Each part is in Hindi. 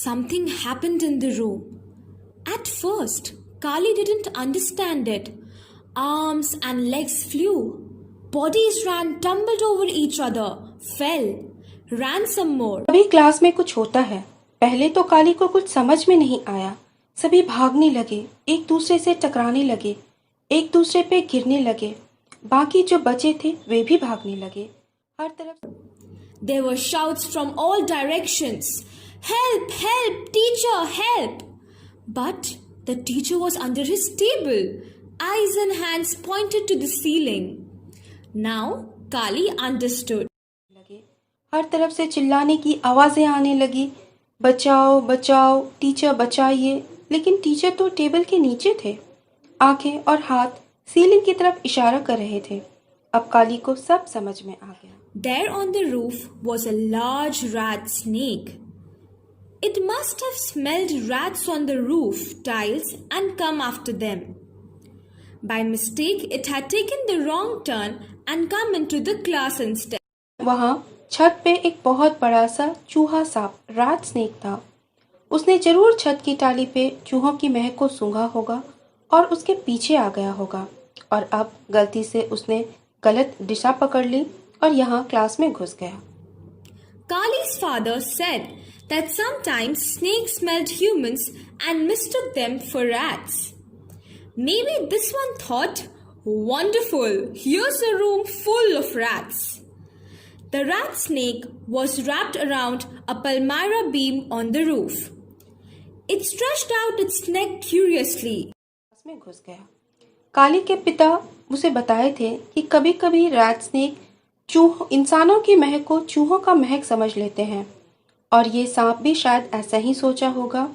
Something happened in the room. At first, Kali didn't understand it. Arms and legs flew. Bodies ran, tumbled over each other, fell, ran some more. अभी क्लास में कुछ होता है। पहले तो काली को कुछ समझ में नहीं आया। सभी भागने लगे, एक दूसरे से टकराने लगे, एक दूसरे पे गिरने लगे। बाकी जो बचे थे वे भी भागने लगे। हर तरफ There were shouts from all directions. Help! Help! Teacher! Help! But the teacher was under his table. Eyes and hands pointed to the ceiling. Now Kali understood. लगे। हर तरफ से चिल्लाने की आवाजें आने लगी। बचाओ बचाओ, टीचर बचाइए। लेकिन टीचर तो टेबल के नीचे थे। आंखें और हाथ सीलिंग की तरफ इशारा कर रहे थे। अब काली को सब समझ में आ गया। There on the roof was a large rat snake. It must have smelled rats on the roof tiles and come after them. By mistake, it had taken the wrong turn and come into the class instead. वहाँ छत पे एक बहुत बड़ा सा चूहा सांप रैट स्नेक था। उसने जरूर छत की टाली पे चूहों की महक को सूंघा होगा और उसके पीछे आ गया होगा और अब गलती से उसने गलत दिशा पकड़ ली और यहाँ क्लास में घुस गया। Kali's father said that sometimes snakes smelled humans and mistook them for rats. Maybe this one thought, wonderful, here's a room full of rats. The rat snake was wrapped around a palmyra beam on the roof. It stretched out its neck curiously. Class में घुस गया। काली के पिता उसे बताए थे कि कभी-कभी रैट स्नेक इंसानों की महक को चूहों का महक समझ लेते हैं और ये सांप भी शायद ऐसा ही सोचा होगा।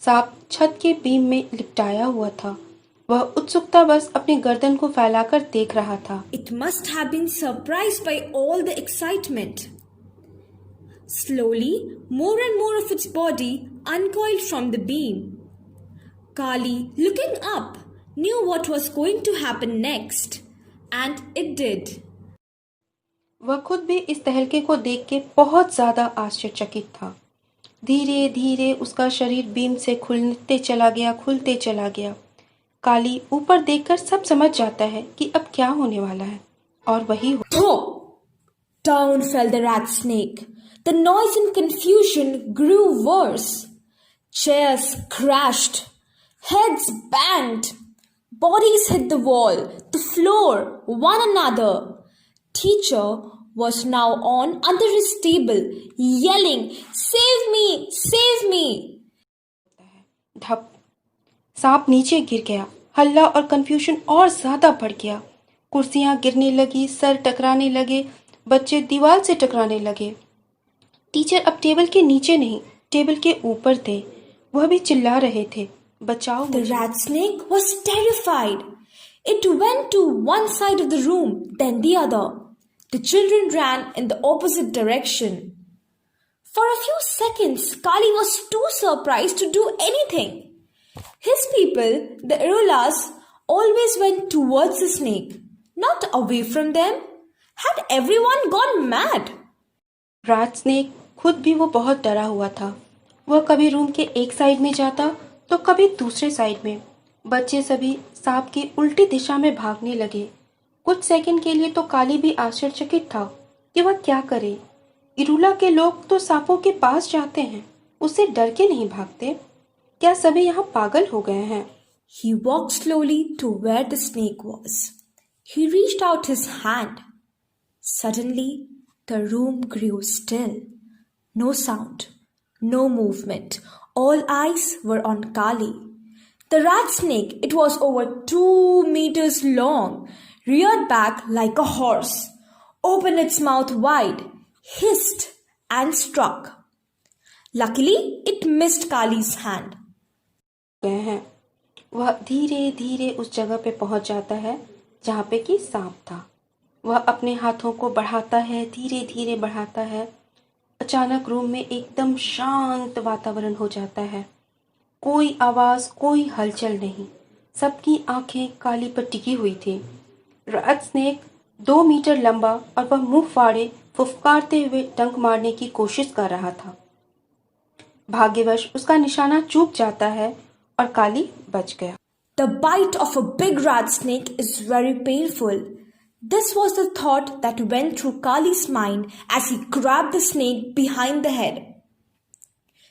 सांप छत के बीम में लिपटाया हुआ था। वह उत्सुकतावश अपनी गर्दन को फैलाकर देख रहा था। It must have been surprised by all the excitement. Slowly, more and more of its body uncoiled from the beam. Kali, looking up, knew what was going to happen next, and it did. वह खुद भी इस तहलके को देख के बहुत ज्यादा आश्चर्यचकित था। धीरे धीरे उसका शरीर बीम से खुलते चला गया। काली ऊपर देखकर सब समझ जाता है कि अब क्या होने वाला है और वही Down fell the rat snake. The noise and confusion grew worse. Chairs crashed. Heads banged. Bodies hit the wall, the floor, one another. Teacher was now on under his table, yelling, "Save me! Save me!" धप सांप नीचे गिर गया। हल्ला और कंफ्यूजन और ज्यादा बढ़ गया। कुर्सियां गिरने लगी, सर टकराने लगे, बच्चे दीवार से टकराने लगे। टीचर अब टेबल के नीचे नहीं, टेबल के ऊपर थे। वह भी चिल्ला रहे थे, बचाओ। The rat snake was terrified. It went to one side of the room, then the other. The children ran in the opposite direction. For a few seconds, Kali was too surprised to do anything. His people, the Irulas, always went towards the snake, not away from them. Had everyone gone mad? Rat snake खुद भी वो बहुत डरा हुआ था। वह कभी रूम के एक साइड में जाता तो कभी दूसरे साइड में। बच्चे सभी सांप की उल्टी दिशा में भागने लगे। कुछ सेकंड के लिए तो काली भी आश्चर्यचकित था कि वह क्या करे। इरूला के लोग तो सांपों के पास जाते हैं, उससे डर के नहीं भागते। क्या सभी यहाँ पागल हो गए हैं? He walked slowly to where the snake was. He reached out his hand. Suddenly, the room grew still. No sound, no movement. All eyes were on Kali. The rat snake, it was over 2 meters long, reared back like a horse, opened its mouth wide, hissed and struck. Luckily, it missed Kali's hand. गए हैं। वह धीरे धीरे उस जगह पे पहुंच जाता है जहाँ पे कि सांप था। वह अपने हाथों को बढ़ाता है, धीरे धीरे बढ़ाता है। अचानक रूम में एकदम शांत वातावरण हो जाता है। कोई आवाज, कोई हलचल नहीं। सबकी आंखें काली पर टिकी हुई थी। रैट स्नेक 2 मीटर लंबा और वह मुंह फाड़े फुफकारते हुए डंक मारने की कोशिश कर रहा था। भाग्यवश उसका निशाना चूक जाता है और काली बच गया। The bite of a big rat snake is very painful. This was the thought that went through Kali's mind as he grabbed the snake behind the head.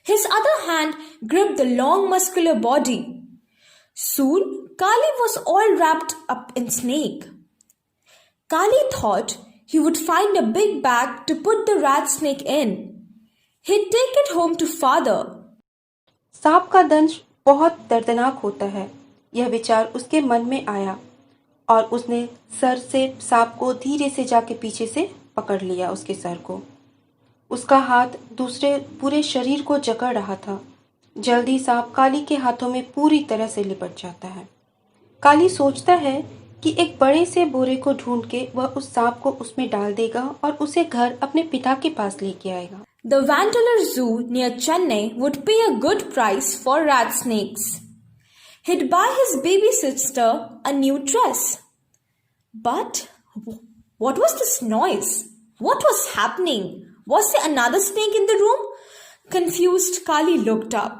His other hand gripped the long muscular body. Soon, Kali was all wrapped up in snake. Kali thought he would find a big bag to put the rat snake in. He'd take it home to father. सांप का दंश बहुत दर्दनाक होता है, यह विचार उसके मन में आया और उसने सर से सांप को धीरे से जाके पीछे से पकड़ लिया उसके सर को। उसका हाथ दूसरे पूरे शरीर को जकड़ रहा था। जल्दी सांप काली के हाथों में पूरी तरह से लिपट जाता है। काली सोचता है कि एक बड़े से बोरे को ढूंढ के वह उस सांप को उसमें डाल देगा और उसे घर अपने पिता के पास लेके आएगा। The Vandeleur Zoo near Chennai would pay a good price for rat snakes. He'd buy his baby sister a new dress. But what was this noise? What was happening? Was there another snake in the room? Confused, Kali looked up.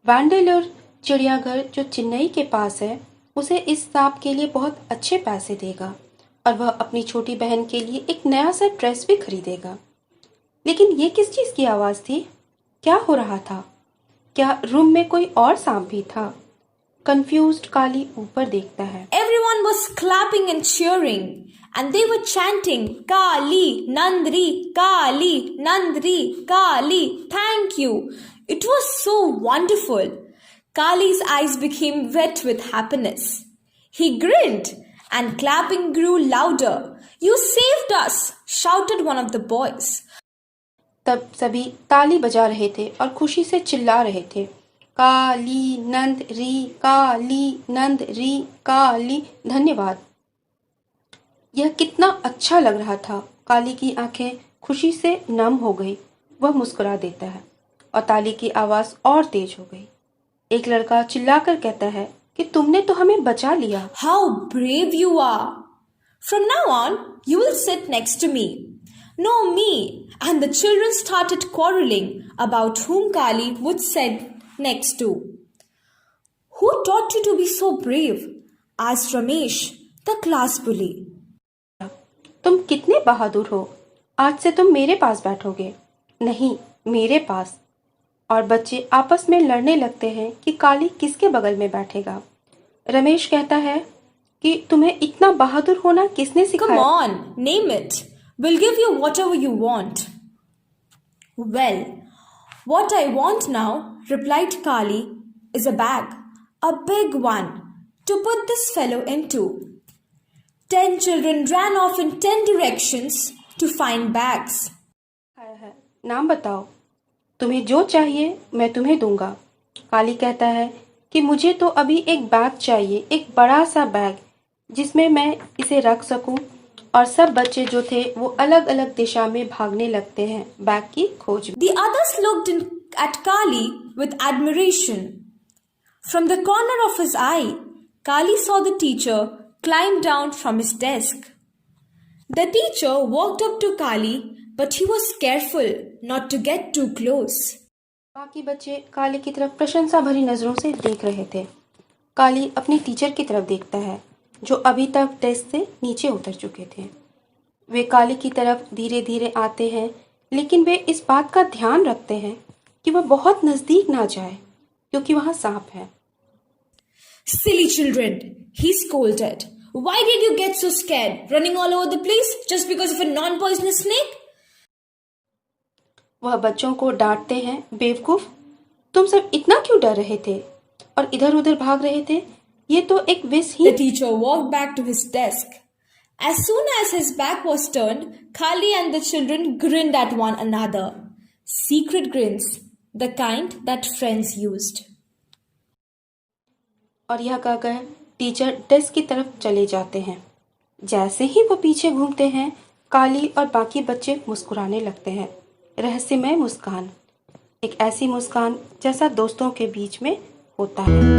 वैंडेल्योर चिड़ियाघर जो चेन्नई के पास है उसे इस सांप के लिए बहुत अच्छे पैसे देगा और वह अपनी छोटी बहन के लिए एक नया सा ड्रेस भी खरीदेगा। लेकिन ये किस चीज की आवाज थी? क्या हो रहा था? क्या रूम में कोई और सांप भी था? कंफ्यूज्ड काली ऊपर देखता है। Everyone was clapping and cheering, and they were chanting, "Kali, Nandri, Kali, Nandri, Kali, thank you." It was so wonderful. Kali's eyes became wet with happiness. He grinned, and clapping grew louder. "You saved us!" shouted one of the boys. तब सभी ताली बजा रहे थे और खुशी से चिल्ला रहे थे, काली नंद री, काली नंद री, काली। धन्यवाद। यह कितना अच्छा लग रहा था। काली की आंखें खुशी से नम हो गई। वह मुस्कुरा देता है और ताली की आवाज और तेज हो गई। एक लड़का चिल्लाकर कहता है कि तुमने तो हमें बचा लिया। How brave you are! From now on, you will sit next to me. No, me. And the children started quarreling about whom Kali would sit next to. Who taught you to be so brave? Asked Ramesh, the class bully. तुम कितने बहादुर हो। आज से तुम मेरे पास बैठोगे। नहीं, मेरे पास। और बच्चे आपस में लड़ने लगते हैं कि काली किसके बगल में बैठेगा। रमेश कहता है कि तुम्हें इतना बहादुर होना किसने सिखाया? Come on, name it. We'll give you whatever you want. Well, what I want now, replied Kali, is a bag, a big one, to put this fellow into. 10 children ran off in 10 directions to find bags. नाम बताओ, तुम्हें जो चाहिए मैं तुम्हें दूंगा। काली कहता है कि मुझे तो अभी एक बैग चाहिए, एक बड़ा सा बैग जिसमें मैं इसे रख सकूं। और सब बच्चे जो थे वो अलग अलग दिशा में भागने लगते हैं बैग की खोज में। The others looked at Kali with admiration. From the corner of his eye, Kali saw the teacher climb down from his desk. The teacher walked up to Kali, but he was careful not to get too close. बाकी बच्चे काली की तरफ प्रशंसा भरी नजरों से देख रहे थे। काली अपनी टीचर की तरफ देखता है जो अभी तक डेस्क से नीचे उतर चुके थे। वे काली की तरफ धीरे धीरे आते हैं, लेकिन वे इस बात का ध्यान रखते हैं कि वह बहुत नजदीक ना जाए क्योंकि वहां सांप है। Silly children, he scolded. Why did you get so scared, running all over the place just because of a non-poisonous snake? वह बच्चों को डांटते हैं, बेवकूफ, तुम सब इतना क्यों डर रहे थे और इधर उधर भाग रहे थे? ये तो एक विष ही। The teacher walked back to his desk. As soon as his back was turned, Kali and the children grinned at one another. Secret grins, the kind that friends used. और यह कहकर टीचर डेस्क की तरफ चले जाते हैं। जैसे ही वो पीछे घूमते हैं, काली और बाकी बच्चे मुस्कुराने लगते हैं। रहस्यमय मुस्कान, एक ऐसी मुस्कान जैसा दोस्तों के बीच में होता है।